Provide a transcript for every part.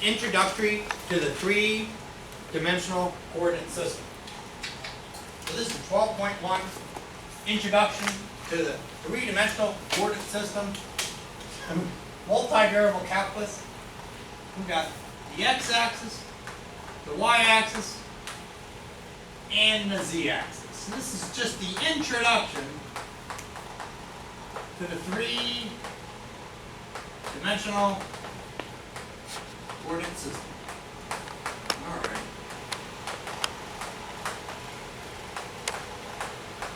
introductory to the three-dimensional coordinate system. So this is 12.1, introduction to the three-dimensional coordinate system, multivariable calculus. We've got the x-axis, the y-axis, and the z-axis. This is just the introduction to the three-dimensional coordinate system. All right.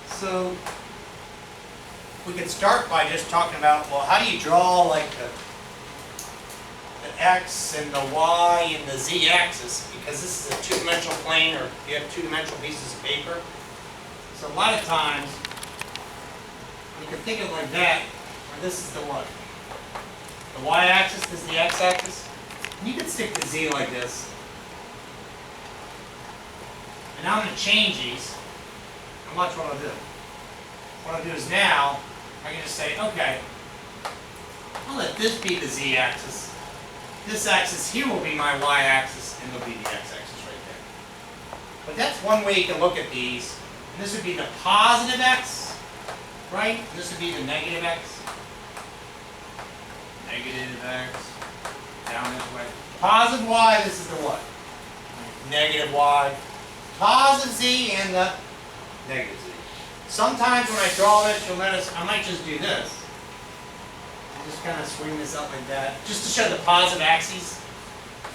So we could start by just talking about, well, how do you draw like the x and the y and the z-axis, because this is a two-dimensional plane, or you have two-dimensional pieces of paper. So a lot of times you can think of it like that, or this is the what? The y-axis, this is the x-axis. And you can stick the z like this. And now I'm going to change these, and watch what I'll do. What I'll do is now, I can just say, okay, I'll let this be the z-axis. This axis here will be my y-axis, and it'll be the x-axis right there. But that's one way you can look at these. And this would be the positive x, right? And this would be the negative x. Negative x, down this way. Positive y, this is the what? Negative y. Positive z and the negative z. Sometimes when I draw this, you'll notice I might just do this. Just kind of swing this up like that, just to show the positive axes.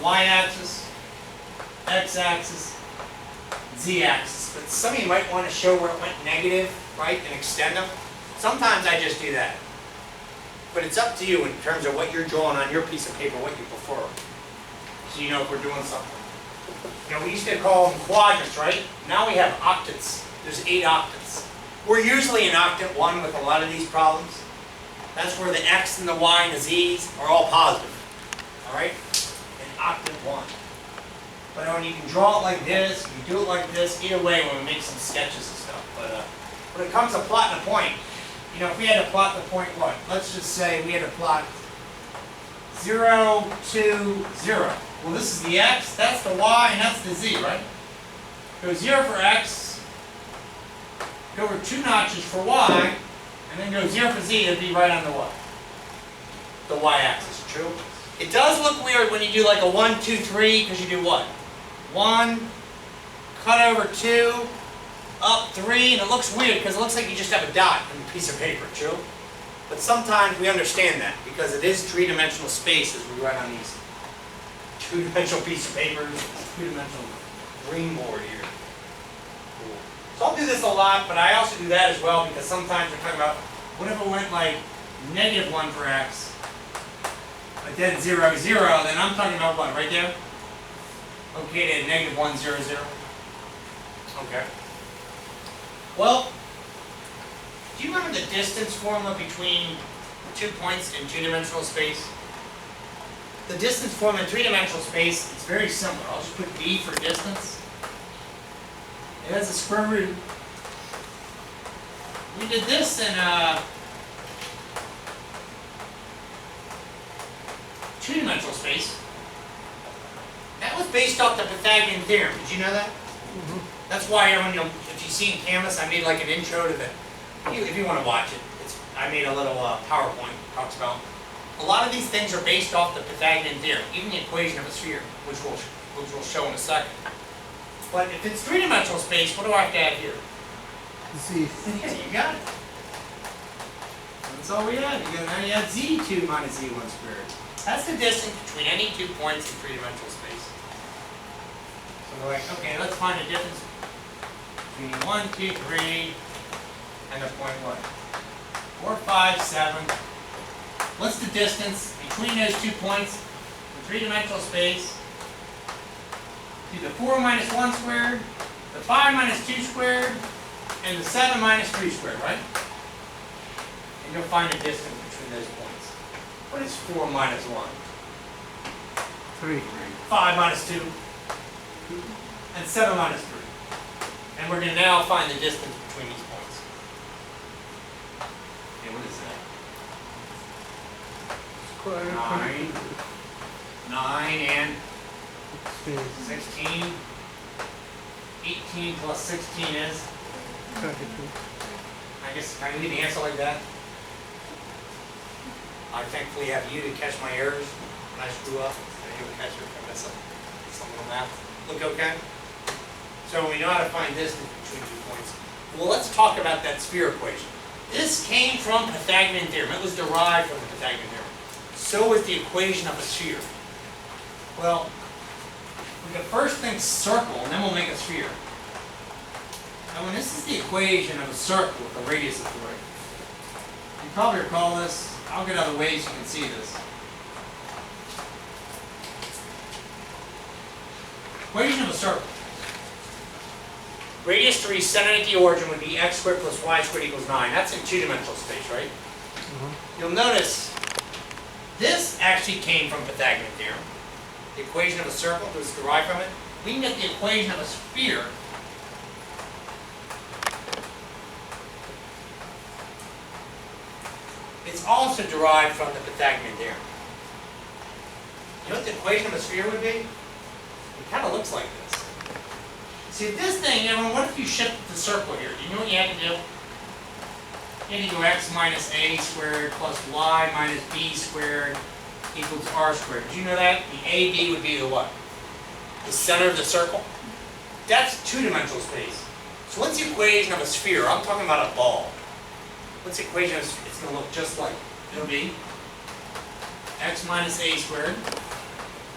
Y-axis, x-axis, z-axis. But some of you might want to show where it went negative, right, and extend them. Sometimes I just do that. But it's up to you in terms of what you're drawing on your piece of paper, what you prefer. So you know if we're doing something. You know, we used to call them quadrants, right? Now we have octants. There's 8 octants. We're usually in octant 1 with a lot of these problems. That's where the x and the y and the z's are all positive. All right? In octant 1. But when you can draw it like this, you can do it like this, either way when we make some sketches and stuff. But when it comes to plotting a point, you know, if we had to plot the point what? Let's just say we had to plot 0, 2, 0. Well, this is the x, that's the y, and that's the z, right? Go 0 for x, go over 2 notches for y, and then go 0 for z, it'd be right on the what? The y-axis, true? It does look weird when you do like a 1, 2, 3, because you do what? 1, cut over 2, up 3, and it looks weird because it looks like you just have a dot on a piece of paper, true? But sometimes we understand that because it is three-dimensional space as we write on these two-dimensional piece of paper, two-dimensional green board here. Cool. So I'll do this a lot, but I also do that as well because sometimes we're talking about what if it went like negative 1 for x, but then 0, 0, then I'm talking about what, right there? Okay, to negative 1, 0, 0. Okay. Well, do you remember the distance formula between 2 points in two-dimensional space? The distance formula in three-dimensional space, it's very simple. I'll just put d for distance. It has a square root. We did this in two-dimensional space. That was based off the Pythagorean theorem. Did you know that? Mm-hmm. That's why everyone, if you see in Canvas, I made like an intro to the. If you want to watch it, I made a little PowerPoint talks about. A lot of these things are based off the Pythagorean theorem, even the equation of a sphere, which we'll show in a second. But if it's three-dimensional space, what do I have to add here? Z. Yeah, you got it. That's all we had. Now you add z2 minus z1 squared. That's the distance between any 2 points in three-dimensional space. So we're like, okay, let's find the difference between 1, 2, 3, and the point what? 4, 5, 7. What's the distance between those 2 points in three-dimensional space? Do the 4 minus 1 squared, the 5 minus 2 squared, and the 7 minus 3 squared, right? And you'll find the distance between those points. What is 4 minus 1? 3. 5 minus 2. And 7 minus 3. And we're going to now find the distance between these points. Okay, what is that? 9. 9 and Space. 16. 18 plus 16 is, 32. I guess, can I leave the answer like that? I thankfully have you to catch my errors when I screw up. And you will catch it if I mess up something on that. Look okay? So we know how to find distance between 2 points. Well, let's talk about that sphere equation. This came from Pythagorean theorem. It was derived from the Pythagorean theorem. So is the equation of a sphere. Well, we can first think circle, and then we'll make a sphere. And when this is the equation of a circle with a radius of 3, you probably recall this. I'll get other ways you can see this. Equation of a circle. Radius 3 centered at the origin would be x squared plus y squared equals 9. That's in two-dimensional space, right? You'll notice this actually came from Pythagorean theorem. The equation of a circle was derived from it. We can get the equation of a sphere. It's also derived from the Pythagorean theorem. You know what the equation of a sphere would be? It kind of looks like this. See, this thing, everyone, what if you shift the circle here? Do you know what you had to do? You had to go x minus a squared plus y minus b squared equals r squared. Did you know that? The AB would be the what? The center of the circle? That's two-dimensional space. So what's the equation of a sphere? I'm talking about a ball. What's the equation of a sphere? It's going to look just like, it'll be x minus a squared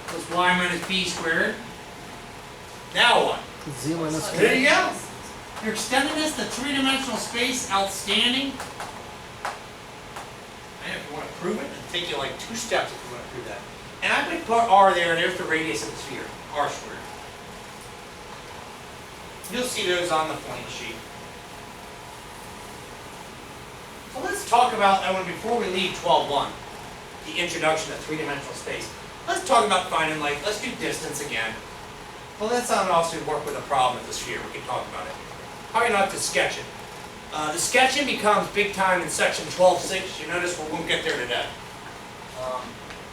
plus y minus b squared. Now what? Z minus There you go. You're extending this to three-dimensional space. Outstanding. And if you want to prove it, it'll take you like 2 steps if you want to prove that. And I'm going to put r there, and there's the radius of the sphere, r squared. You'll see those on the point sheet. So let's talk about that one before we leave 12.1, the introduction to three-dimensional space. Let's talk about finding, like, let's do distance again. Well, let's not also work with a problem with the sphere. We can talk about it. Probably not have to sketch it. The sketching becomes big time in section 12.6. You notice we won't get there today.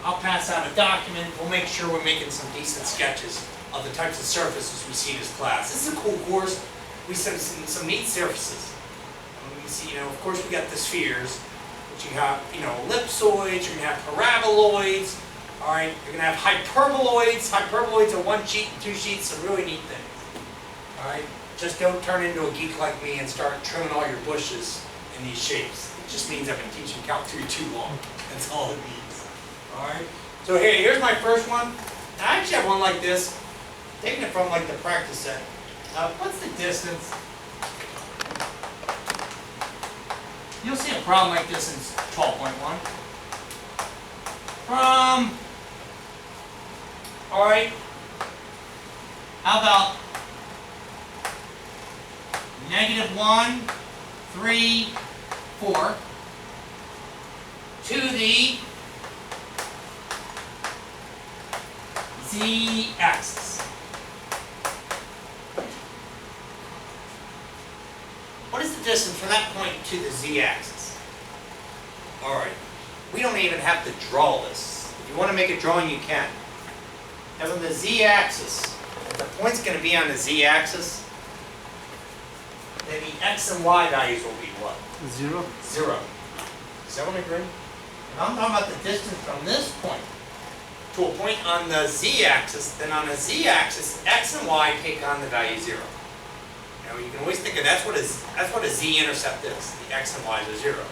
I'll pass out a document. We'll make sure we're making some decent sketches of the types of surfaces we see in this class. This is a cool course. We see some neat surfaces. We see, of course, we got the spheres, but you have, ellipsoids. You're gonna have paraboloids. All right, you're gonna have hyperboloids. Hyperboloids are 1 sheet and 2 sheets. Some really neat things. All right. Just don't turn into a geek like me and start trimming all your bushes in these shapes. It just means I've been teaching count 3 too long. That's all it means. Alright? So here's my first one. And I actually have one like this. Taking it from like the practice set. What's the distance? You'll see a problem like this in 12.1. Alright. How about -1, 3, 4 to the z-axis. What is the distance from that point to the z-axis? All right, we don't even have to draw this. If you want to make a drawing, you can. Now from the z-axis, if the point's going to be on the z-axis, then the x and y values will be what? 0. 0. Does everyone agree? And I'm talking about the distance from this point to a point on the z-axis. Then on the z-axis, x and y take on the value 0. You can always think of that's what a z-intercept is. The x and y's are 0.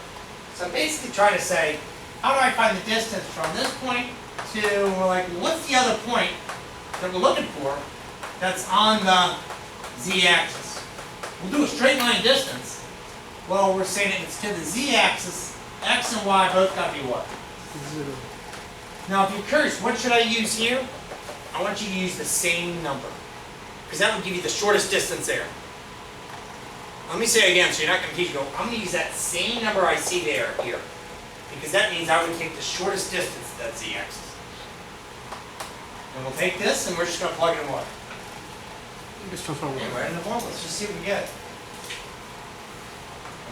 So I'm basically trying to say, how do I find the distance from this point to, like, what's the other point that we're looking for that's on the z-axis? We'll do a straight line distance. Well, we're saying that it's to the z-axis. X and y both got to be what? 0. Now, if you're curious, what should I use here? I want you to use the same number, because that will give you the shortest distance there. Let me say it again, so you're not confused. I'm going to use that same number I see there, here, because that means I would take the shortest distance to that z-axis. And we'll take this, and we're just going to plug in what? Just transform. Yeah, right in the formula. Let's just see what we get.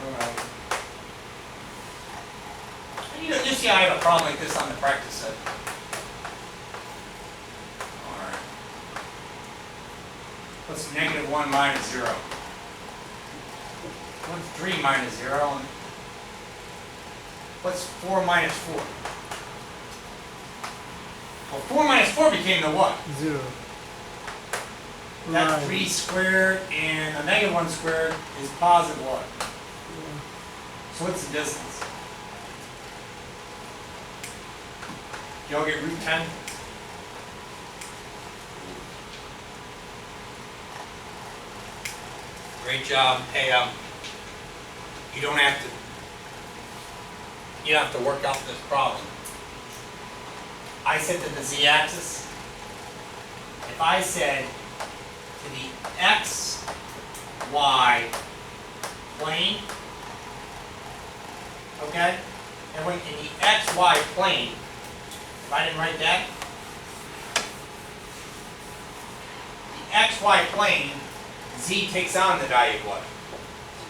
Alright. You see I have a problem like this on the practice set. What's negative 1 minus 0? What's 3 minus 0? And what's 4 minus 4? Well, 4 minus 4 became the what? 0. That's 9. 3 squared, and a negative 1 squared is positive what? So what's the distance? Y'all get root 10? Great job. Hey, you don't have to work out this problem. I said to the z-axis, if I said to the x, y plane, okay, and when in the x, y plane, if I didn't write that, the x, y plane, z takes on the value of what?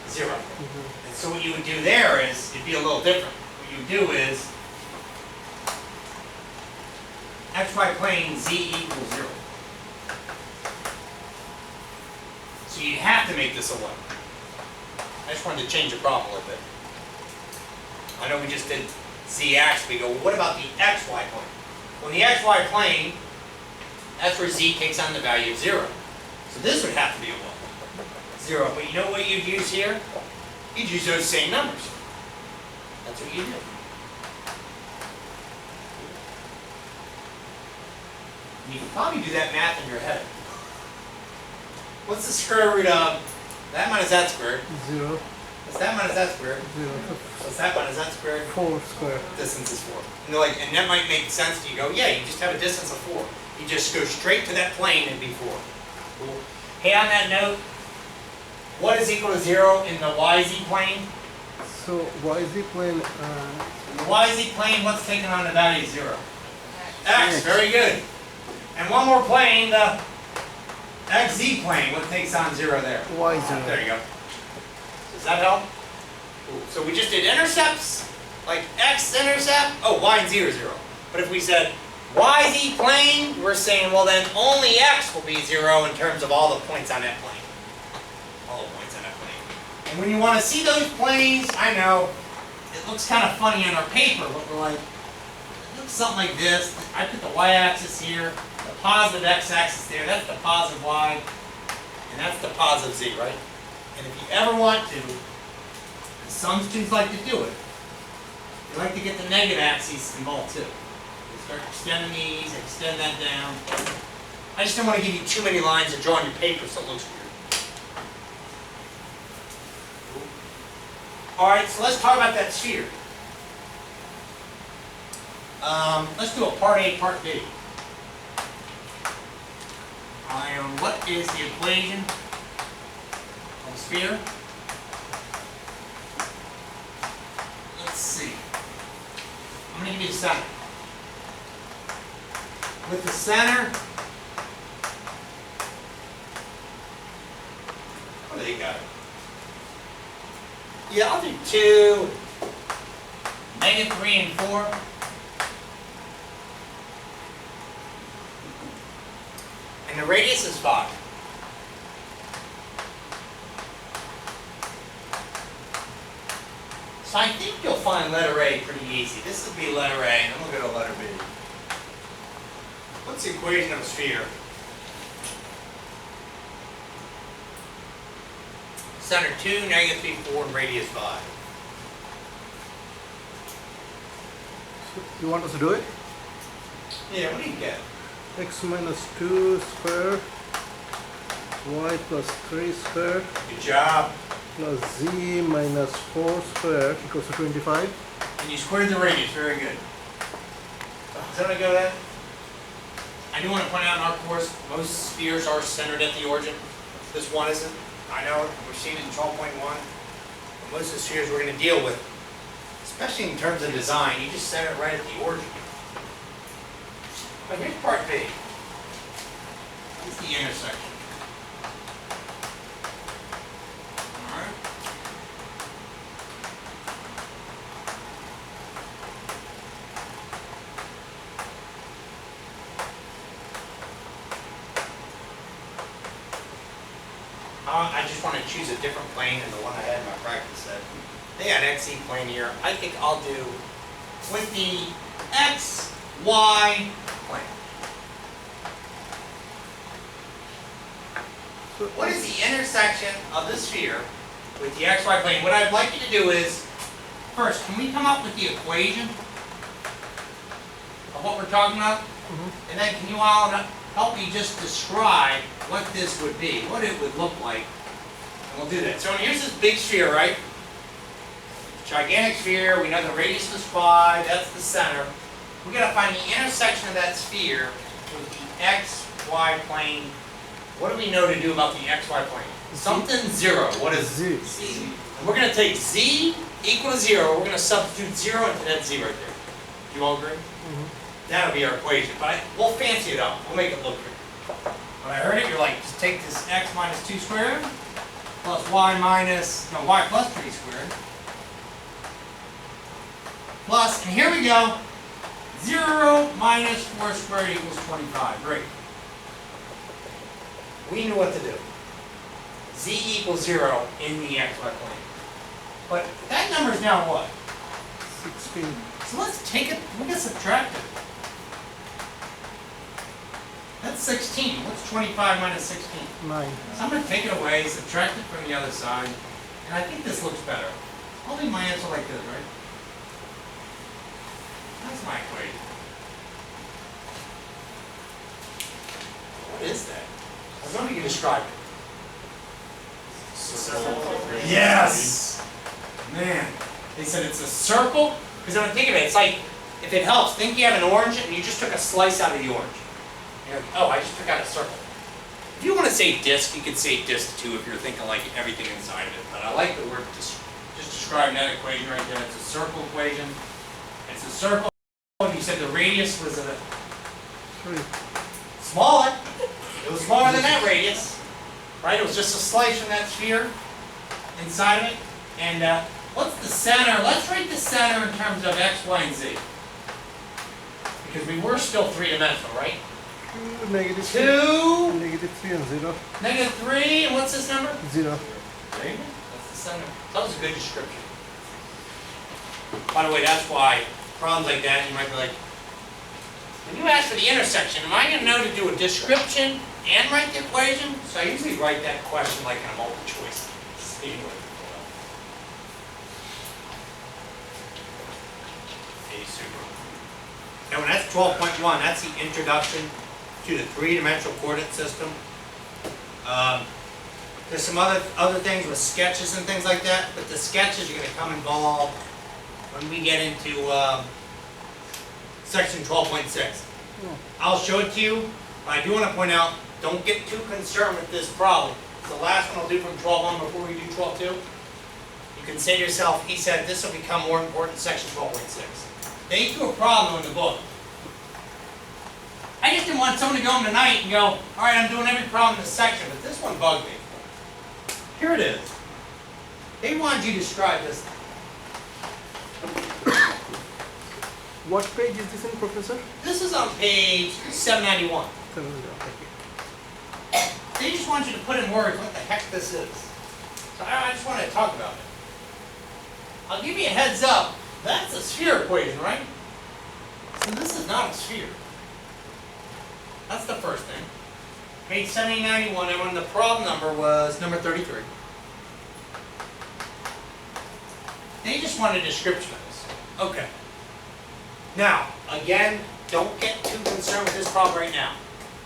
0. And so what you would do there is, it'd be a little different. What you would do is, xy plane z equals 0. So you have to make this a 1. I just wanted to change the problem a little bit. I know we just did z-axis, we go, well, what about the xy plane? Well, in the xy plane, that's where z takes on the value of 0. So this would have to be a 1. 0. But you know what you'd use here? You'd use those same numbers. That's what you do. You can probably do that math in your head. What's the square root of that minus that squared? 0. What's that minus that squared? 0. What's that minus that squared? 4 square. Distance is 4. And, and that might make sense to you. Go, yeah, you just have a distance of 4. You just go straight to that plane and be 4. Cool. Hey, on that note, what is equal to 0 in the YZ plane? So YZ plane, In the YZ plane, what's taking on the value of 0? X. Very good. And one more plane, the XZ plane, what takes on 0 there? Y0. There you go. Does that help? Cool. So we just did intercepts, like X intercept. Oh, Y and Z are 0. But if we said YZ plane, we're saying, well then only X will be 0 in terms of all the points on that plane. All the points on that plane. And when you want to see those planes, I know, it looks kind of funny on our paper, but we're like, it looks something like this. I put the Y-axis here, the positive X-axis there, that's the positive Y, and that's the positive Z, right? And if you ever want to, and some students like to do it, they like to get the negative axes involved too. They start extending these, extend that down. I just don't want to give you too many lines to draw on your paper so it looks weird. Alright, so let's talk about that sphere. Let's do a part A, part B. What is the equation of a sphere? Let's see. I'm going to give you the center. With the center, oh, there you go. Yeah, I'll do 2, -3 and 4. And the radius is 5. So I think you'll find letter A pretty easy. This will be letter A, and then we'll go to letter B. What's the equation of a sphere? Center 2, -3, 4, and radius 5. You want us to do it? Yeah, what do you get? X minus 2 square, Y plus 3 square, Good job. plus Z minus 4 square equals to 25. And you squared the radius, very good. Is that what I go then? I do want to point out in our course, most spheres are centered at the origin. This one isn't. I know, we're seeing it in 12.1. Most of the spheres we're going to deal with, especially in terms of design, you just center it right at the origin. But here's part B. It's the intersection. Alright. just want to choose a different plane than the one I had in my practice set. They had XZ plane here. I think I'll do with the XY plane. So What is the intersection of the sphere with the XY plane? What I'd like you to do is, first, can we come up with the equation of what we're talking about? And then can you all help me just describe what this would be, what it would look like? And we'll do that. So here's this big sphere, right? Gigantic sphere, we know the radius is 5, that's the center. We gotta find the intersection of that sphere with the XY plane. What do we know to do about the XY plane? Something 0. What is Z. Z? And we're gonna take Z equal to 0, we're gonna substitute 0 into that Z right there. Do you all agree? That'll be our equation, but we'll fancy it up. We'll make it look good. When I heard it, you're like, just take this x minus 2 squared plus y plus 3 squared plus, and here we go, 0 minus 4 squared equals 25. Great. We knew what to do. Z equals 0 in the xy plane. But that number is now what? 16. So let's take it, we're going to subtract it. That's 16. What's 25 minus 16? 9. So I'm going to take it away, subtract it from the other side, and I think this looks better. I'll leave my answer like this, right? That's my equation. What is that? I was wondering if you could describe it. Yes! Man, they said it's a circle, because when I think of it, it's like, if it helps, think you have an orange and you just took a slice out of the orange. You're like, oh, I just took out a circle. If you want to say disc, you could say disc too if you're thinking like everything inside of it. But I like the word just describing that equation right there. It's a circle equation. It's a circle. You said the radius was a 3. smaller. It was smaller than that radius, right? It was just a slice from that sphere inside of it. And what's the center? Let's write the center in terms of x, y, and z. Because we were still three-dimensional, right? Negative 2, Negative 3 and 0. negative 3, and what's this number? 0. There you go. That's the center. That was a good description. By the way, that's why problems like that, you might be like, when you ask for the intersection, am I going to know to do a description and write the equation? So I usually write that question like in a multiple choice. Anyway. Okay, super. And when that's 12.1, that's the introduction to the three-dimensional coordinate system. There's some other things with sketches and things like that, but the sketches are going to come involved when we get into section 12.6. I'll show it to you, but I do want to point out, don't get too concerned with this problem. It's the last one I'll do from 12.1 before we do 12.2. You can say to yourself, he said this will become more important in section 12.6. They threw a problem in the book. I just didn't want someone to go home tonight and go, all right, I'm doing every problem in this section, but this one bugged me. Here it is. They wanted you to describe this. What page is this in, Professor? This is on page 791. 7. Okay. They just want you to put in words what the heck this is. So I just want to talk about it. I'll give you a heads up. That's a sphere equation, right? So this is not a sphere. That's the first thing. Page 791, and when the problem number was number 33. They just want a description of this. Okay. Now, again, don't get too concerned with this problem right now.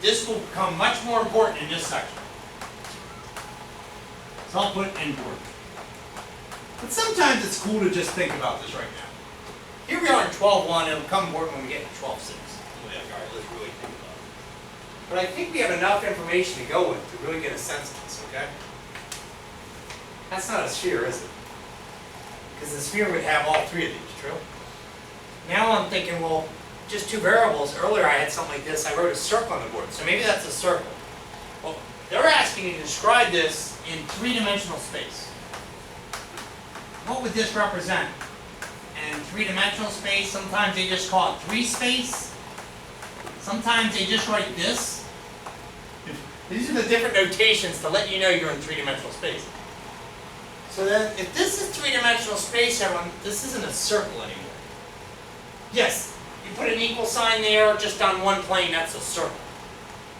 This will become much more important in this section. So I'll put important. But sometimes it's cool to just think about this right now. Here we are in 12.1, it'll become important when we get to 12.6. All right, let's really think about it. But I think we have enough information to go with to really get a sense of this, okay? That's not a sphere, is it? Because the sphere would have all three of these, true? Now I'm thinking, well, just two variables. Earlier I had something like this. I wrote a circle on the board, so maybe that's a circle. Well, they're asking you to describe this in three-dimensional space. What would this represent? And in three-dimensional space, sometimes they just call it three space. Sometimes they just write this. These are the different notations to let you know you're in three-dimensional space. So then, if this is three-dimensional space, everyone, this isn't a circle anymore. Yes, you put an equal sign there just on one plane, that's a circle.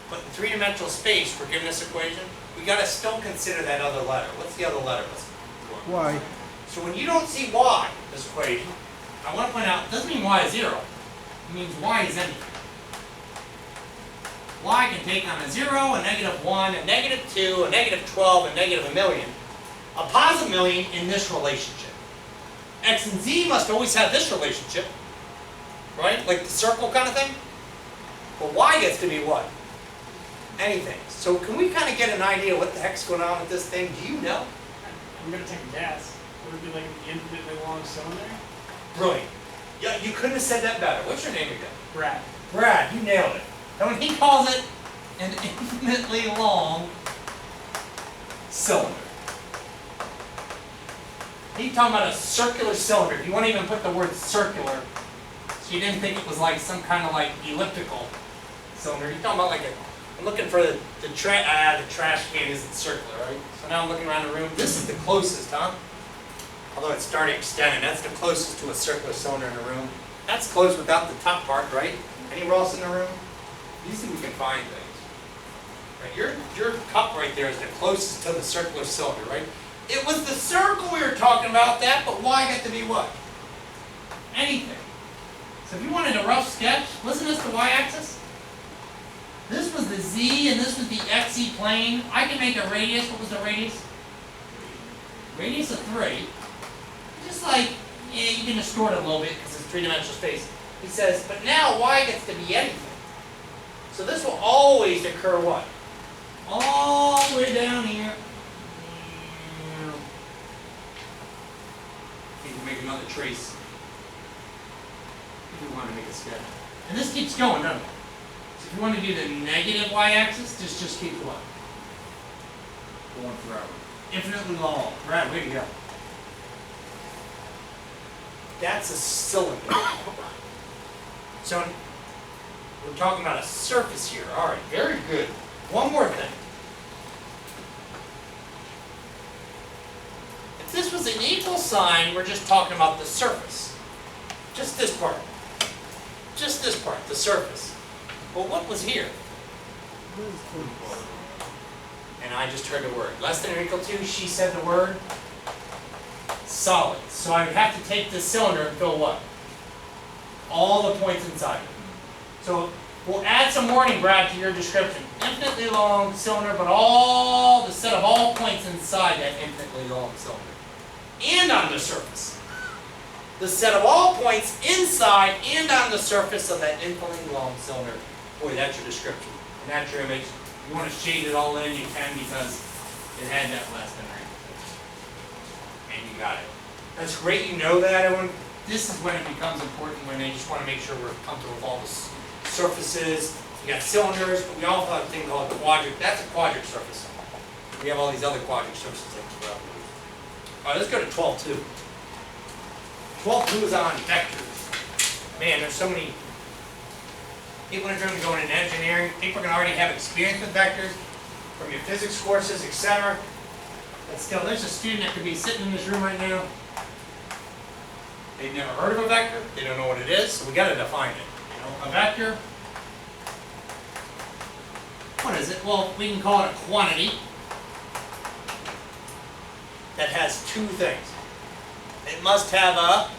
But in three-dimensional space, we're given this equation, we gotta still consider that other letter. What's the other letter? Y. So when you don't see y, this equation, I want to point out, it doesn't mean y is 0. It means y is anything. Y can take on a 0, a -1, a -2, a -12, a -1,000,000. A positive million in this relationship. X and z must always have this relationship, right? Like the circle kind of thing. But y gets to be what? Anything. So can we kind of get an idea what the heck's going on with this thing? Do you know? I'm gonna take a guess. Would it be like an infinitely long cylinder? Brilliant. Yeah, you couldn't have said that better. What's your name again? Brad. Brad, you nailed it. And when he calls it an infinitely long cylinder. He's talking about a circular cylinder. If you want to even put the word circular, so you didn't think it was like some kind of like elliptical cylinder. You're talking about like a, I'm looking for the trash can isn't circular, right? So now I'm looking around the room. This is the closest, huh? Although it's starting extending, that's the closest to a circular cylinder in the room. That's close without the top part, right? Any Ross in the room? Usually we can find things. Right? Your cup right there is the closest to the circular cylinder, right? It was the circle we were talking about that, but y got to be what? Anything. So if you wanted a rough sketch, wasn't this the y-axis? This was the z and this was the xy plane. I can make a radius. What was the radius? Radius of 3. Just like, yeah, you can distort it a little bit because it's three-dimensional space. He says, but now y gets to be anything. So this will always occur what? All the way down here. You can make another trace if you want to make a sketch. And this keeps going, doesn't it? So if you want to do the negative y-axis, this just keeps what? Going forever. Infinitely long. Brad, way to go. That's a cylinder. So we're talking about a surface here. All right, very good. One more thing. If this was an equal sign, we're just talking about the surface. Just this part. Just this part, the surface. But what was here? And I just heard the word. Less than or equal to, she said the word solid. So I would have to take this cylinder and fill what? All the points inside it. So we'll add some wording, Brad, to your description. Infinitely long cylinder, but all the set of all points inside that infinitely long cylinder. And on the surface. The set of all points inside and on the surface of that infinitely long cylinder. Boy, that's your description. And that's your image. You want to shade it all in, you can, because it had that less than right. And you got it. That's great you know that, everyone. This is when it becomes important, when they just want to make sure we're comfortable with all the surfaces. You got cylinders, but we also have a thing called a quadric. That's a quadric surface. We have all these other quadric surfaces that we well. All right, let's go to 12.2. 12.2 is on vectors. Man, there's so many people in the room going into engineering. People can already have experience with vectors from your physics courses, etc. But still, there's a student that could be sitting in this room right now. They've never heard of a vector. They don't know what it is, so we got to define it. You know, a vector. What is it? Well, we can call it a quantity that has two things. It must have a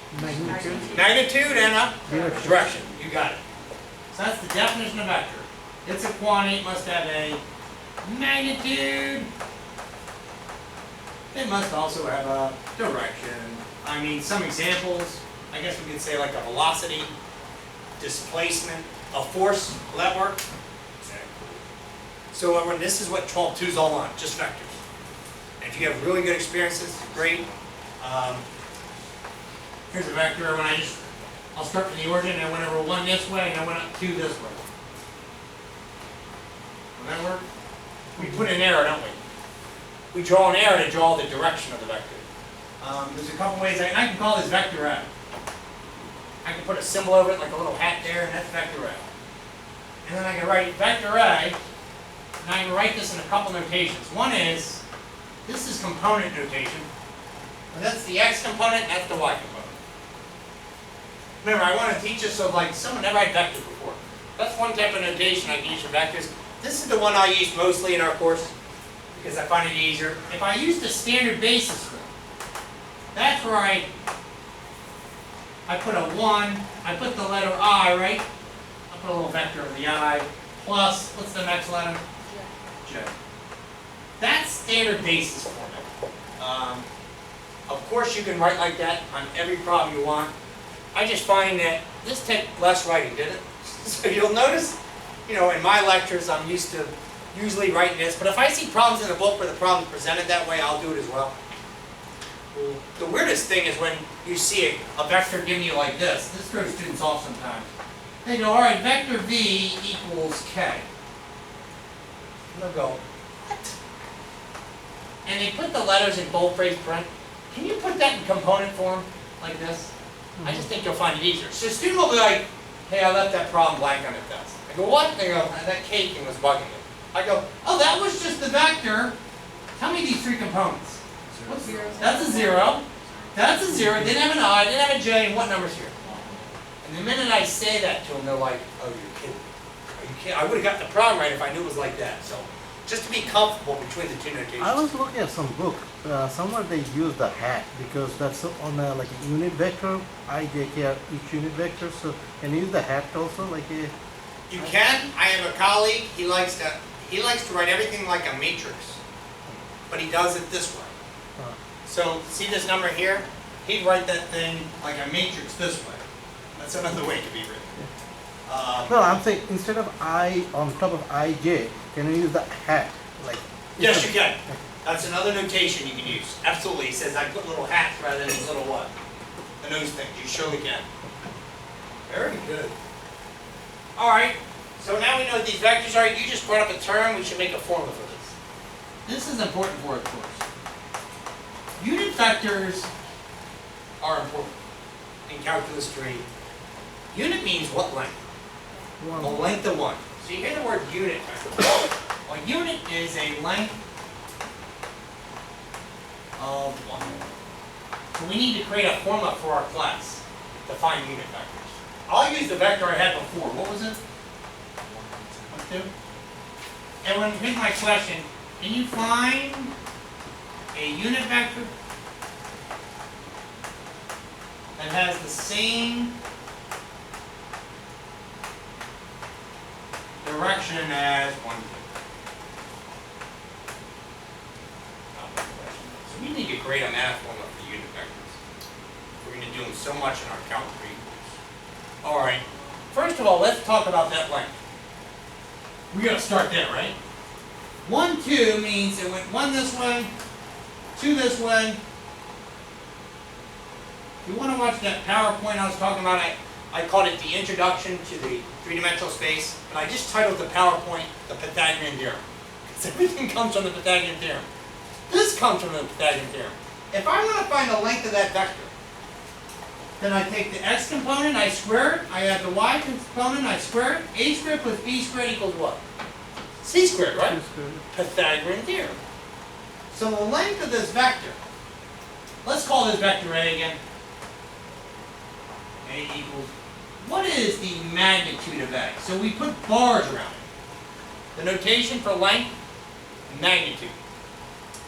magnitude and a direction. You got it. So that's the definition of vector. It's a quantity. It must have a magnitude. It must also have a direction. I mean, some examples, I guess we could say like a velocity, displacement, a force. Will that work? So everyone, this is what 12.2 is all on, just vectors. And if you have really good experiences, great. Here's a vector when I'll start from the origin and I went over 1 this way and I went up 2 this way. Will that work? We put an arrow, don't we? We draw an arrow to draw the direction of the vector. There's a couple ways, I can call this vector A. I can put a symbol over it, like a little hat there, and that's vector A. And then I can write vector A and I can write this in a couple notations. One is, this is component notation. And that's the x component, and that's the y component. Remember, I want to teach us, so like, someone never had vectors before. That's one type of notation I can use for vectors. This is the one I use mostly in our course, because I find it easier. If I use the standard basis form, that's where I put a 1, I put the letter I, right? I put a little vector of the I, plus, what's the next letter? J. That's standard basis format. Of course you can write like that on every problem you want. I just find that this took less writing, didn't it? So you'll notice, you know, in my lectures I'm used to usually writing this, but if I see problems in the book where the problem's presented that way, I'll do it as well. The weirdest thing is when you see a vector giving you like this. This throws students off sometimes. They go, all right, vector v equals k. And they'll go, what? And they put the letters in boldface print. Can you put that in component form like this? I just think you'll find it easier. So a student will be like, hey, I left that problem blank on the test. I go, what? They go, that k thing was bugging me. I go, oh, that was just the vector. Tell me these three components. What's zero? That's a 0. That's a 0. Didn't have an I, didn't have a J, and what number's here? And the minute I say that to them, they're like, oh, you're kidding. Are you kidding? I would have got the problem right if I knew it was like that. So just to be comfortable between the two notations. I was looking at some book. Somewhere they use the hat because that's on like a unit vector. I, J, K are each unit vector. So can you use the hat also like a? You can. I have a colleague. He likes to write everything like a matrix, but he does it this way. So see this number here? He'd write that thing like a matrix this way. That's another way it could be written. No, I'm saying instead of I on top of IJ, can you use the hat like? Yes, you can. That's another notation you can use. Absolutely. He says I put little hats rather than little what? And those things. You surely can. Very good. All right. So now we know what these vectors are. You just brought up a term. We should make a formula for this. This is important for our course. Unit vectors are important in Calculus 3. Unit means what length? One. The length of one. So you hear the word unit vector. A unit is a length of one. So we need to create a formula for our class to find unit vectors. I'll use the vector I had before. What was it? 1, 2. And when here's my question, can you find a unit vector that has the same direction as 1, 2? So we need to create a math formula for unit vectors. We're going to do them so much in our Calc 3 course. All right. First of all, let's talk about that length. We got to start there, right? 1, 2 means it went 1 this way, 2 this way. If you want to watch that PowerPoint I was talking about, I called it the introduction to the three-dimensional space, but I just titled the PowerPoint the Pythagorean theorem. Because everything comes from the Pythagorean theorem. This comes from the Pythagorean theorem. If I want to find the length of that vector, then I take the x component, I square it, I add the y component, I square it. A squared plus b squared equals what? C squared, right? Pythagorean theorem. So the length of this vector, let's call this vector A again. A equals, what is the magnitude of A? So we put bars around it. The notation for length, magnitude.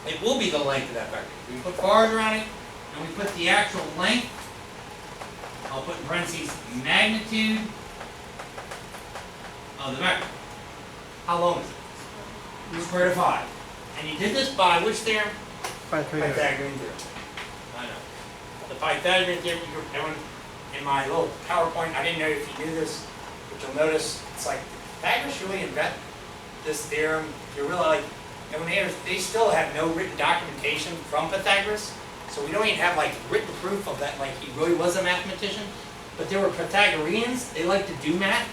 It will be the length of that vector. We put bars around it, and we put the actual length. I'll put in parentheses magnitude of the vector. How long is it? Square root of 5. And you did this by which theorem? Pythagorean theorem. I know. The Pythagorean theorem, everyone, in my little PowerPoint, I didn't know if you knew this, but you'll notice it's like Pythagoras really invent this theorem. You're really like, and when they still have no written documentation from Pythagoras, so we don't even have like written proof of that, like he really was a mathematician. But there were Pythagoreans, they liked to do math.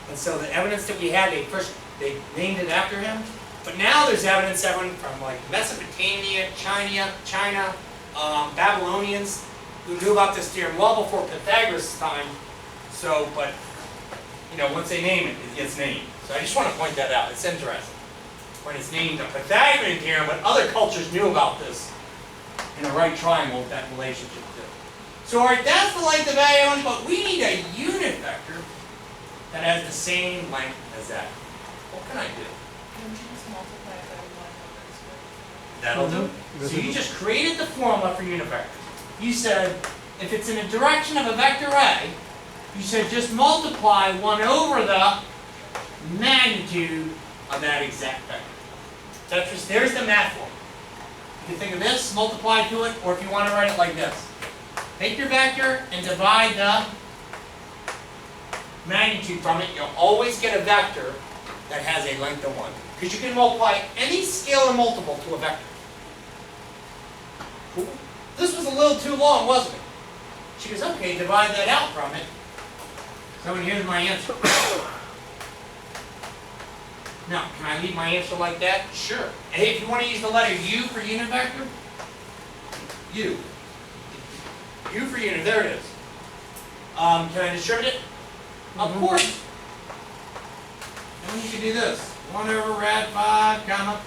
And so the evidence that we had, they named it after him. But now there's evidence from like Mesopotamia, China, Babylonians, who knew about this theorem well before Pythagoras' time. So, but, you know, once they name it, it gets named. So I just want to point that out. It's interesting. when it's named the Pythagorean theorem, but other cultures knew about this in a right triangle with that relationship too. So alright, that's the length of A1, but we need a unit vector that has the same length as that. What can I do? Then you just multiply it by 1 over the square root. That'll do. So you just created the formula for unit vectors. You said, if it's in a direction of a vector A, you said just multiply 1 over the magnitude of that exact vector. That's just, there's the math formula. You can think of this, multiply to it, or if you want to write it like this. Take your vector and divide the magnitude from it. You'll always get a vector that has a length of 1. Because you can multiply any scalar multiple to a vector. Cool. This was a little too long, wasn't it? She goes, okay, divide that out from it. So here's my answer. Now, can I leave my answer like that? Sure. And hey, if you want to use the letter U for unit vector, U. U for unit, there it is. Can I distribute it? Of course. And you can do this. 1 over rad 5, comma,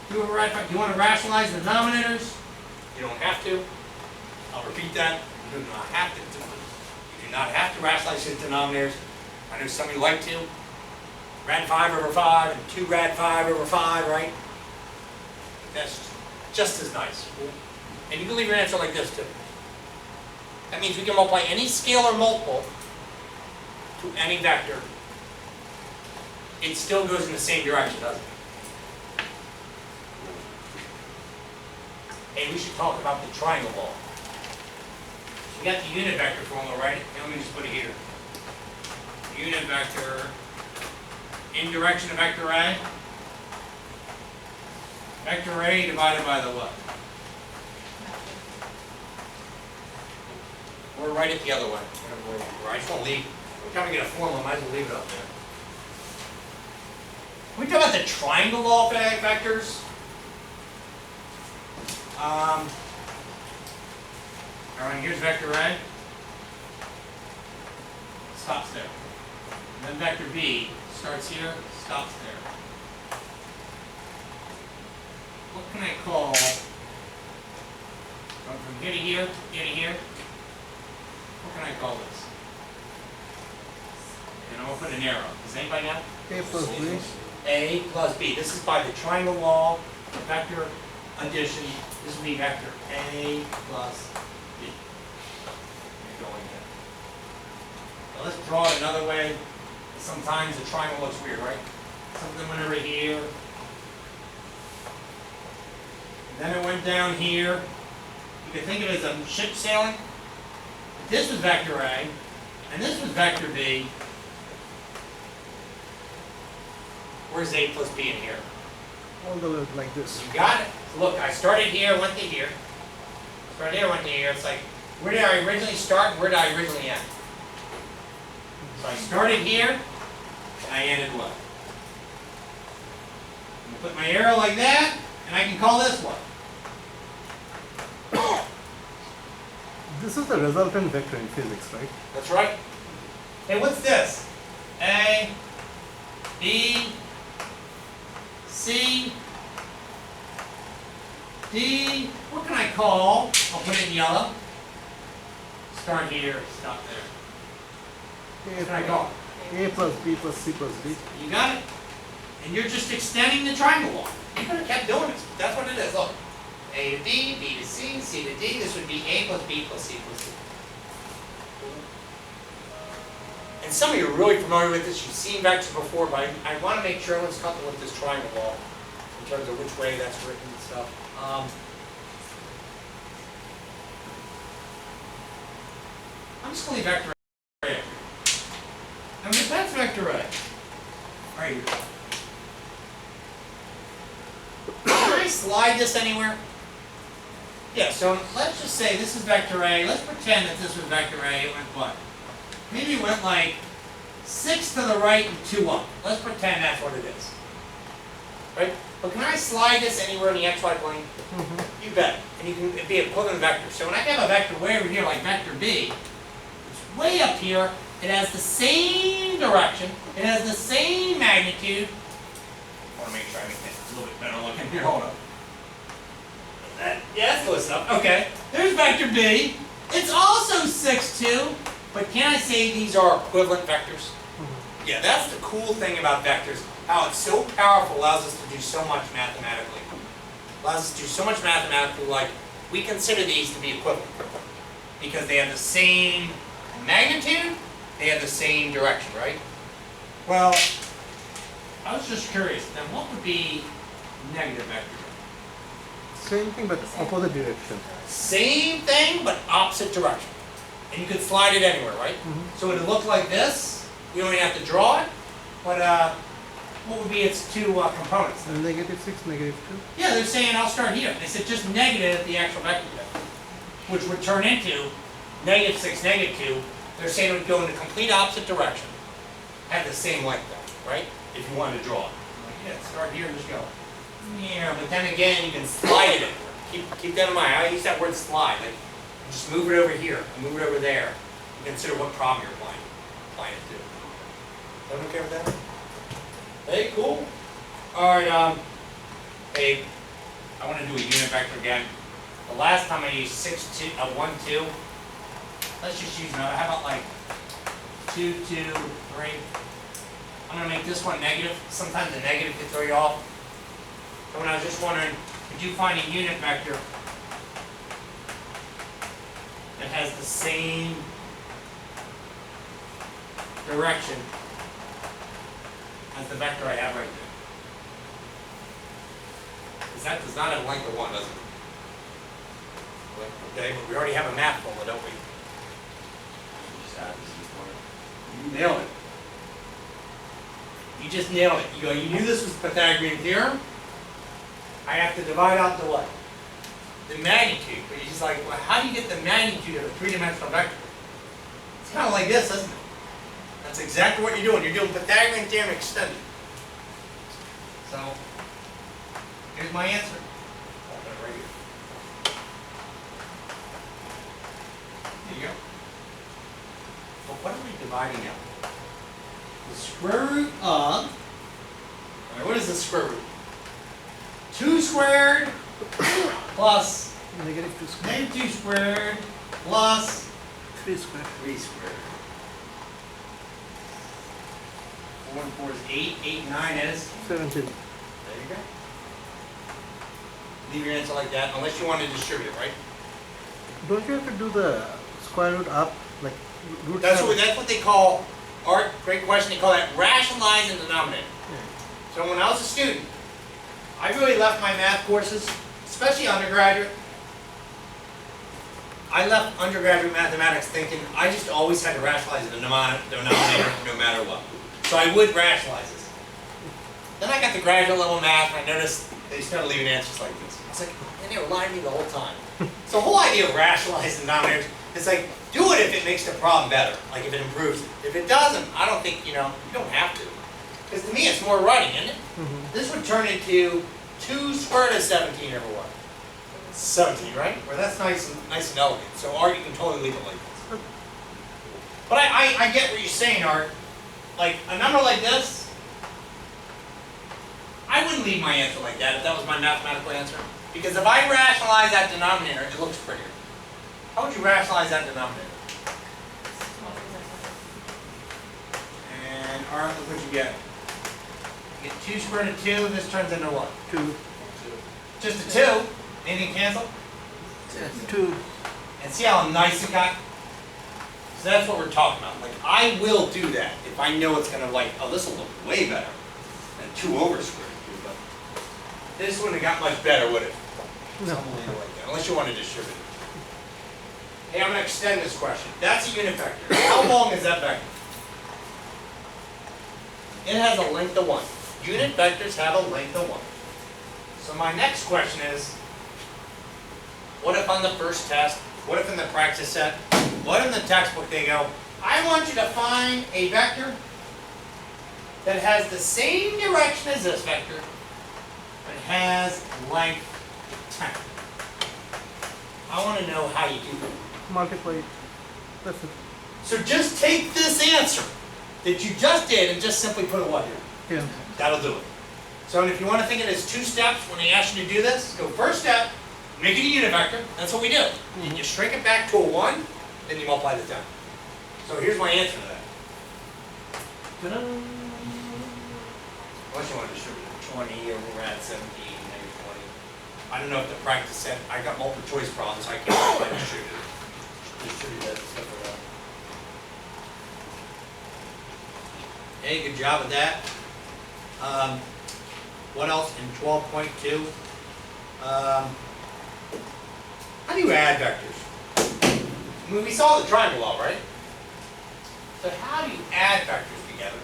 2 over rad 5. Do you want to rationalize the denominators? You don't have to. I'll repeat that. You do not have to. You do not have to rationalize the denominators. I know some of you like to. Rad 5 over 5 and 2 rad 5 over 5, right? That's just as nice. And you can leave your answer like this too. That means we can multiply any scalar multiple to any vector. It still goes in the same direction, doesn't it? Hey, we should talk about the triangle law. We got the unit vector formula, right? Let me just put it here. Unit vector in direction of vector A. Vector A divided by the what? Or write it the other way. I just want to leave. Every time we get a formula, I might as well leave it up there. Can we talk about the triangle law of vectors? All right, here's vector A. Stops there. And then vector B starts here, stops there. What can I call from here to here, here to here? What can I call this? And I'm going to put an arrow. Does anybody know? A plus B. A plus B. This is by the triangle law, vector addition. This would be vector A plus B. Go in there. Now let's draw it another way. Sometimes the triangle looks weird, right? Something went over here. Then it went down here. You can think of it as a ship sailing. This was vector A, and this was vector B. Where's A plus B in here? All the way like this. You got it. Look, I started here, went to here. Started here, went to here. It's like, where did I originally start and where did I originally end? So I started here, and I ended what? I'm going to put my arrow like that, and I can call this what? This is the resultant vector in physics, right? That's right. Hey, what's this? A, B, C, D. What can I call? I'll put it in yellow. Start here, stop there. What can I call? A plus B plus C plus D. You got it. And you're just extending the triangle wall. You could have kept doing this, but that's what it is. Look. A to D, B to C, C to D. This would be A plus B plus C plus D. And some of you are really familiar with this. You've seen vectors before, but I want to make sure everyone's comfortable with this triangle law in terms of which way that's written and stuff. I'm just going to leave vector A. I mean, if that's vector A, right here. Can I slide this anywhere? Yeah, so let's just say this is vector A. Let's pretend that this was vector A. It went what? Maybe it went like 6 to the right and 2 up. Let's pretend that's what it is. Right? But can I slide this anywhere in the xy plane? You bet. And you can it'd be equivalent vector. So when I have a vector way over here like vector B, it's way up here. It has the same direction. It has the same magnitude. want to make sure I make that a little bit better looking here. Hold on. Yeah, that's close enough. Okay. There's vector B. It's also 6, 2. But can I say these are equivalent vectors? Yeah, that's the cool thing about vectors. How it's so powerful, allows us to do so much mathematically. Allows us to do so much mathematically, like we consider these to be equivalent. Because they have the same magnitude, they have the same direction, right? Well, I was just curious, then what would be negative vector? Same thing but opposite direction. Same thing, but opposite direction. And you could slide it anywhere, right? So it would look like this. We don't even have to draw it. But what would be its two components then? -6, -2. Yeah, they're saying I'll start here. They said just negative the actual vector depth, which would turn into -6, -2. They're saying it would go in the complete opposite direction, have the same length though, right? If you wanted to draw it. Like, yeah, start here and just go. Yeah, but then again, you can slide it anywhere. Keep that in mind. I use that word slide. Like, just move it over here, and move it over there. And consider what problem you're applying it to. Everyone okay with that? Hey, cool. All right, hey, I want to do a unit vector again. The last time I used 6, 2, 1, 2. Let's just use another. How about like 2, 2, 3? I'm going to make this one negative. Sometimes a negative can throw you off. So when I was just wondering, could you find a unit vector that has the same direction as the vector I have right there? Because that does not have a length of 1, does it? Okay, but we already have a math formula, don't we? You nailed it. You just nailed it. You go, you knew this was Pythagorean theorem. I have to divide out the what? The magnitude. But you're just like, well, how do you get the magnitude of a three-dimensional vector? It's kind of like this, isn't it? That's exactly what you're doing. You're doing Pythagorean theorem extended. So, here's my answer. I'll put it right here. There you go. But what are we dividing out? The square root of, all right, what is the square root? 2 squared plus -2 squared. -2 squared plus 3 squared. 3 squared. 4 and 4 is 8. 8 and 9 is? 17. There you go. Leave your answer like that, unless you want to distribute it, right? Don't you have to do the square root up, like root? That's seven? what they call, Art, great question, they call that rationalizing denominator. So when I was a student, I really left my math courses, especially undergraduate. I left undergraduate mathematics thinking I just always had to rationalize the denominator no matter what. So I would rationalize this. Then I got to graduate level math and I noticed they started leaving answers like this. I was like, and they were lying to me the whole time. So the whole idea of rationalizing denominators is like, do it if it makes the problem better, like if it improves it. If it doesn't, I don't think, you don't have to. Because to me, it's more writing, isn't it? This would turn into 2 squared of 17 over what? 17, right? Well, that's nice and elegant. So Art, you can totally leave it like this. But I get what you're saying, Art. Like, a number like this, I wouldn't leave my answer like that if that was my mathematical answer. Because if I rationalize that denominator, it looks prettier. How would you rationalize that denominator? And Art, look what you get. You get 2 squared of 2, this turns into what? 2. Just a 2. Anything cancel? Yes. 2. And see how nice it got? So that's what we're talking about. Like, I will do that if I know it's going to like, oh, this will look way better than 2 over square root 2. But this wouldn't have got much better, would it? No. Something like that, unless you want to distribute it. Hey, I'm going to extend this question. That's a unit vector. How long is that vector? It has a length of 1. Unit vectors have a length of 1. So my next question is, what if on the first test, what if in the practice set, what in the textbook they go, I want you to find a vector that has the same direction as this vector, but has length 10. I want to know how you do that. Multiply it. That's it. So just take this answer that you just did and just simply put a what here? Yeah. That'll do it. So if you want to think of it as two steps, when they ask you to do this, go first step, make it a unit vector. That's what we do. You shrink it back to a 1, then you multiply the 10. So here's my answer to that. Ta-da. Unless you want to distribute it 20 or we're at 17, maybe 20. I don't know if the practice set, I got multiple choice problems, so I can't really distribute that stuff around. Hey, good job with that. What else in 12.2? How do you add vectors? I mean, we saw the triangle law, right? So how do you add vectors together?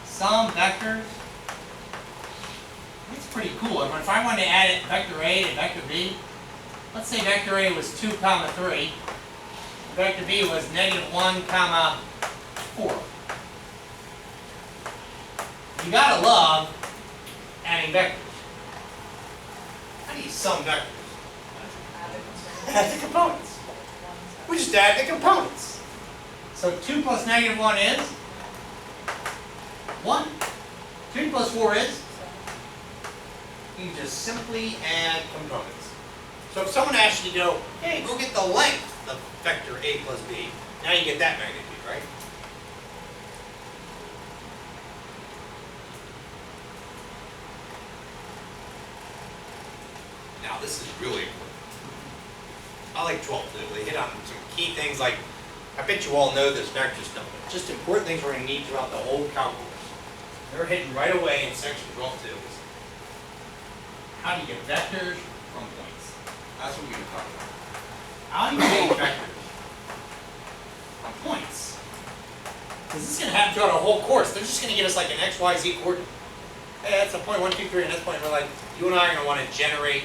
Sum vectors. That's pretty cool. And if I wanted to add it vector A to vector B, let's say vector A was 2, 3. Vector B was -1, 4. You gotta love adding vectors. How do you sum vectors? Add the components. We just add the components. So 2 plus -1 is 1. 3 plus 4 is? You just simply add components. So if someone asks you to go, hey, go get the length of vector A plus B, now you get that magnitude, right? Now this is really important. I like 12 too. They hit on some key things like, I bet you all know this vector stuff, but just important things we're going to need throughout the whole calculus. They're hitting right away in section 12 too. How do you get vectors from points? That's what we're going to talk about. How do you get vectors from points? Because this is going to happen throughout our whole course. They're just going to give us like an x, y, z coordinate. Hey, that's a point 1, 2, 3, and that's point. We're like, you and I are going to want to generate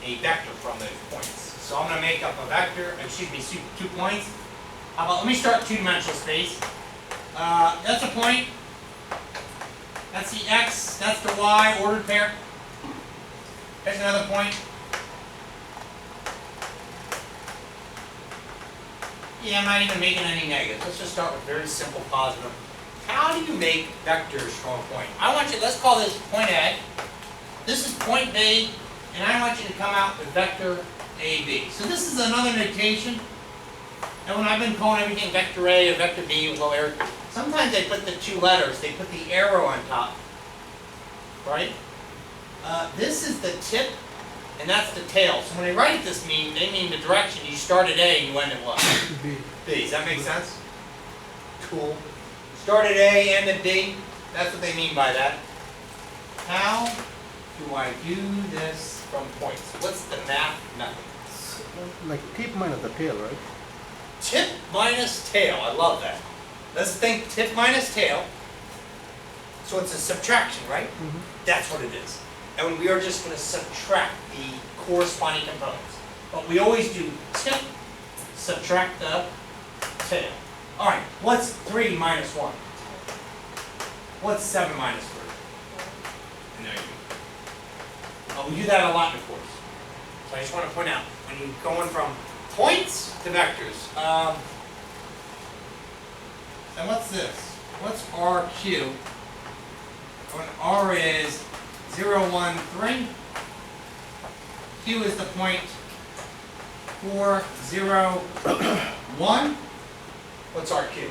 a vector from those points. So I'm going to make up a vector, 2 points. How about, let me start 2-dimensional space. That's a point. That's the x, that's the y, ordered pair. There's another point. Yeah, I'm not even making any negatives. Let's just start with very simple positive. How do you make vectors from a point? I want you, let's call this point A. This is point B, and I want you to come out with vector AB. So this is another notation. And when I've been calling everything vector A or vector B with little arrow, sometimes they put the 2 letters, they put the arrow on top, right? This is the tip, and that's the tail. So when they write this they mean the direction. You start at A and you end at what? B. B. Does that make sense? Cool. Start at A, end at B. That's what they mean by that. How do I do this from points? What's the math method? Like tip minus the tail, right? Tip minus tail. I love that. Let's think tip minus tail. So it's a subtraction, right? That's what it is. And we are just going to subtract the corresponding components. But we always do tip, subtract the tail. All right, what's 3 minus 1? What's 7 minus 3? And there you go. We do that a lot in the course. So I just want to point out, when you're going from points to vectors. And what's this? What's RQ? When R is 0, 1, 3. Q is the point 4, 0, 1. What's RQ?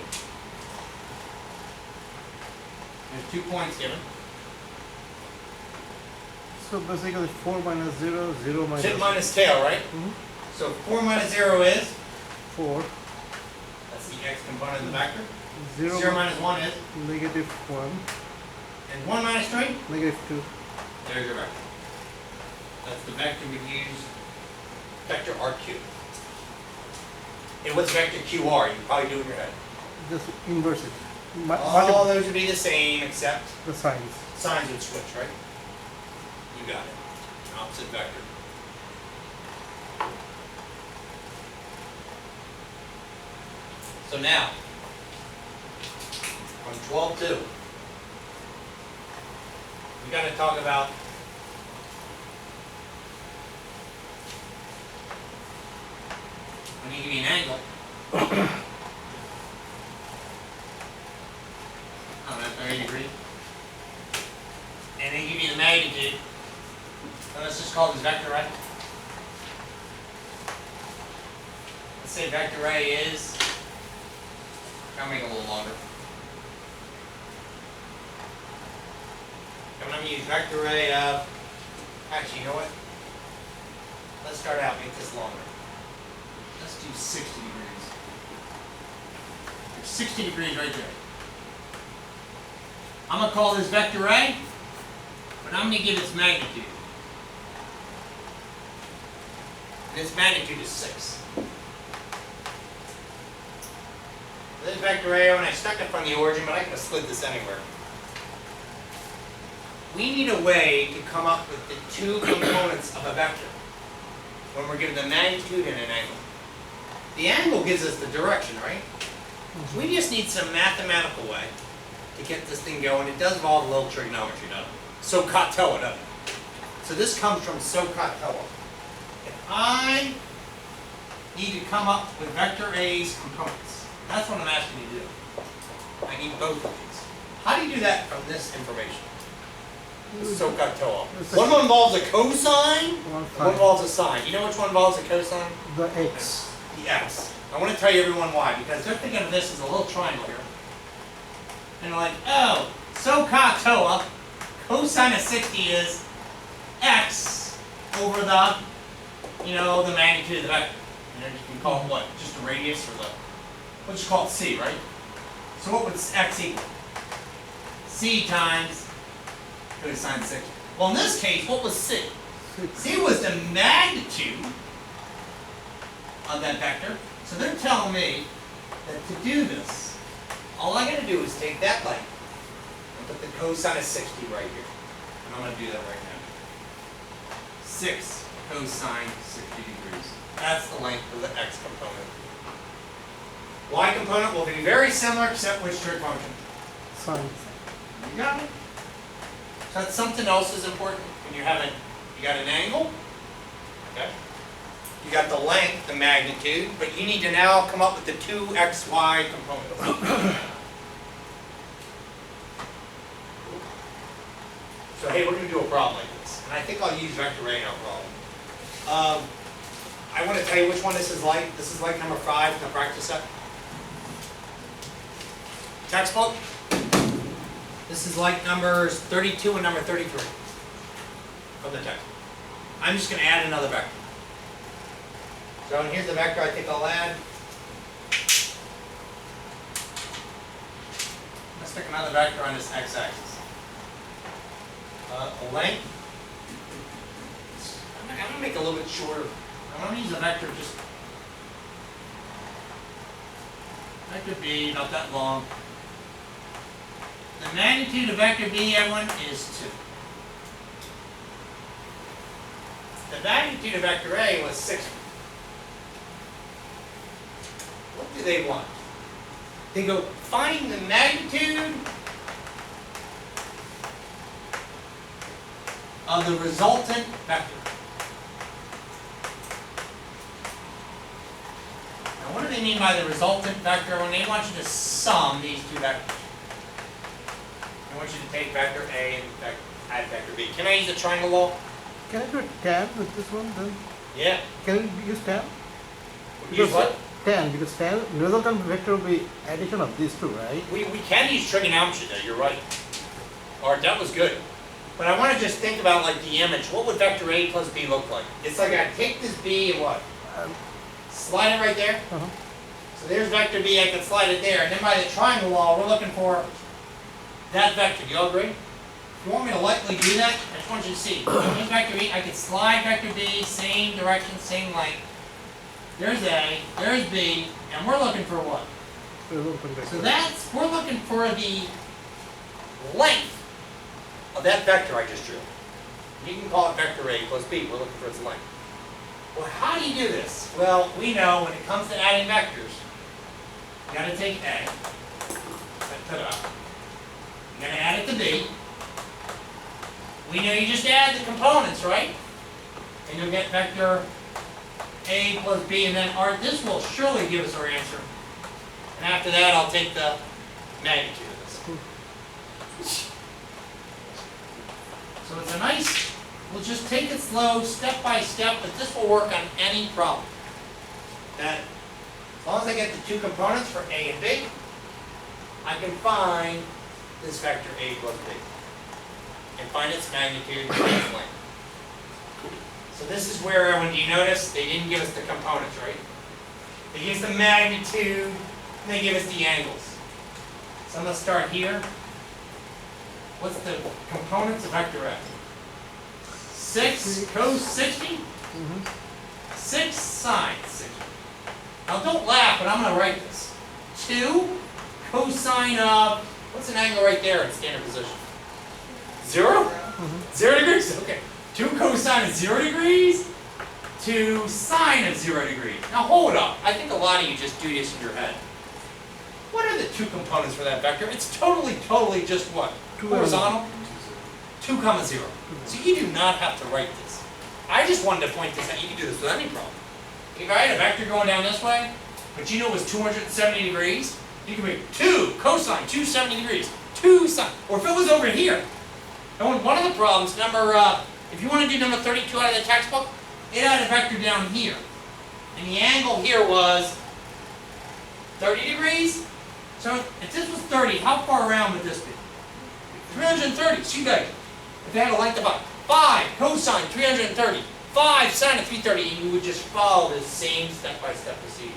There's 2 points given. So basically 4 minus 0, 0 minus... Tip minus tail, right? So 4 minus 0 is? 4. That's the x component of the vector. 0, 0 minus 1 is? negative 1. And 1 minus 3? Negative 2. There's your vector. That's the vector we use. Vector RQ. And what's vector QR? You can probably do it in your head. Just inverse it. All those would be the same except the signs. signs would switch, right? You got it. Opposite vector. So now, on 12.2, we got to talk about when you give me an angle. Oh, that's 30 degrees. call this vector A. Let's say vector A is, I'll make it a little longer. I'm going to use vector A of, actually, you know what? Let's start out, make this longer. Let's do 60 degrees. There's 60 degrees right there. I'm going to call this vector A, but I'm going to give its magnitude. And its magnitude is 6. This is vector A, and I stuck it from the origin, but I could have slid this anywhere. We need a way to come up with the two components of a vector when we're given the magnitude and an angle. The angle gives us the direction, right? We just need some mathematical way to get this thing going. It does involve a little trigonometry, doesn't it? SOHCAHTOA, doesn't it? So this comes from SOHCAHTOA. If I need to come up with vector A's components, that's what I'm asking you to do. I need both of these. How do you do that from this information? SOHCAHTOA. One involves a cosine, one involves a sine. You know which one involves a cosine? The X. The X. I want to tell you everyone why, because they're thinking of this as a little triangle here. And they're like, oh, SOHCAHTOA, cosine of 60 is X over the, the magnitude of the vector. You can call it what? Just the radius or the, let's just call it C, right? So what would X equal? C times cosine 60. Well, in this case, what was C? C was the magnitude of that vector. So they're telling me that to do this, all I got to do is take that length and put the cosine of 60 right here. And I'm going to do that right now. 6 cosine 60 degrees. That's the length of the X component. Y component will be very similar except which trig function? Sine. You got it. So that's something else is important when you have you got an angle, okay? You got the length, the magnitude, but you need to now come up with the two XY components. So hey, we're going to do a problem like this, and I think I'll use vector A in our problem. I want to tell you which one this is like. This is like number 5 in the practice set. Textbook. This is like numbers 32 and number 33 of the text. I'm just going to add another vector. So here's the vector I think I'll add. Let's stick another vector on this x-axis. A length. I'm going to make it a little bit shorter. I'm going to use a vector just. Vector B, not that long. The magnitude of vector B, everyone, is 2. The magnitude of vector A was 60. What do they want? They go, find the magnitude of the resultant vector. Now what do they mean by the resultant vector when they want you to sum these two vectors? I want you to take vector A and add vector B. Can I use the triangle law? Can I do tan with this one then? Yeah. Can we use tan? Use what? Tan, because tan resultant vector will be addition of these two, right? We can use trigonometry there, you're right. Art, that was good. But I want to just think about like the image. What would vector A plus B look like? It's like I take this B and what? Slide it right there. Uh-huh. So there's vector B, I can slide it there. And then by the triangle law, we're looking for that vector. Do you all agree? If you want me to lightly do that, I just want you to see. Here's vector B, I can slide vector B, same direction, same length. There's A, there's B, and we're looking for what? Resultant vector. So we're looking for the length of that vector I just drew. You can call it vector A plus B, we're looking for its length. Well, how do you do this? Well, we know when it comes to adding vectors, you gotta take A, ta-da. You're gonna add it to B. We know you just add the components, right? And you'll get vector A plus B, and then this will surely give us our answer. And after that, I'll take the magnitude of this. So it's a nice We'll just take it slow, step by step, but this will work on any problem. That, as long as I get the two components for A and B, I can find this vector A plus B. And find its magnitude and its length. So this is where, when you notice, they didn't give us the components, right? They give us the magnitude, and they give us the angles. So I'm going to start here. What's the components of vector F? 6 cos 60? 6 sine 60. Now don't laugh, but I'm going to write this. 2 cosine of, what's an angle right there in standard position? 0? 0 degrees? Okay. 2 cosine of 0 degrees? 2 sine of 0 degrees. Now hold up. I think a lot of you just do this in your head. What are the two components for that vector? It's totally just what? Horizontal? 2 comma 0. So you do not have to write this. I just wanted to point this out. You can do this with any problem. If I had a vector going down this way, but you know it was 270 degrees, you can make 2 cosine, 270 degrees, 2 sine. Or if it was over here. And one of the problems, if you want to do number 32 out of the textbook, it had a vector down here. And the angle here was 30 degrees. So if this was 30, how far around would this be? 330. So you guys, if they had a length of about 5 cosine 330, 5 sine of 330, and you would just follow the same step-by-step procedure.